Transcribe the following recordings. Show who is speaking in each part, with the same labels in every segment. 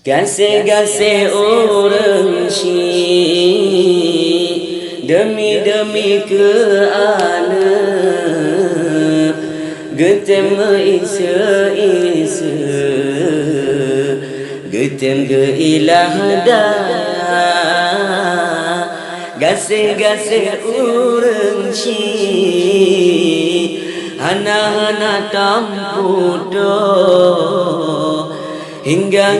Speaker 1: Kasih-kasih orang syik demi-demi keana getem isa-isa getem ke ilah dah gasih-gasih orang syik hana-hana tampu doh hingga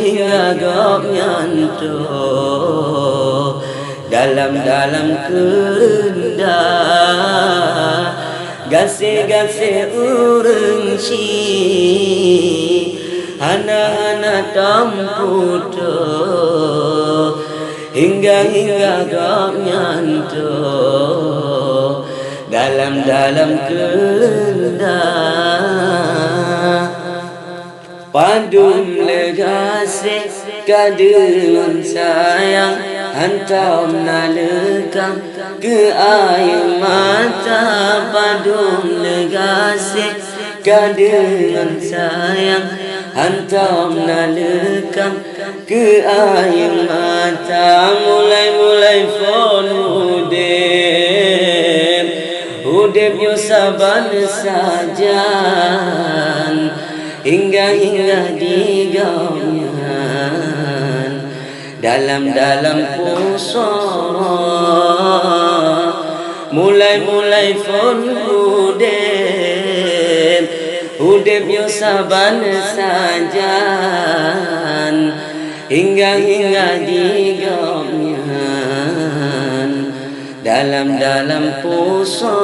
Speaker 1: gak nyanto dalam kerendah gasih-gasih orang syik hana-hana tampu doh hingga gak nyanto dalam kerendah padum legase kadelan sayang hantam nalekang ke air mata padum legase kadelan sayang hantam nalekang ke air mata mulai fon udep yo saban sajan hingga digaungan dalam puso mulai fon udep yo saban sajan hingga digaungan dalam puso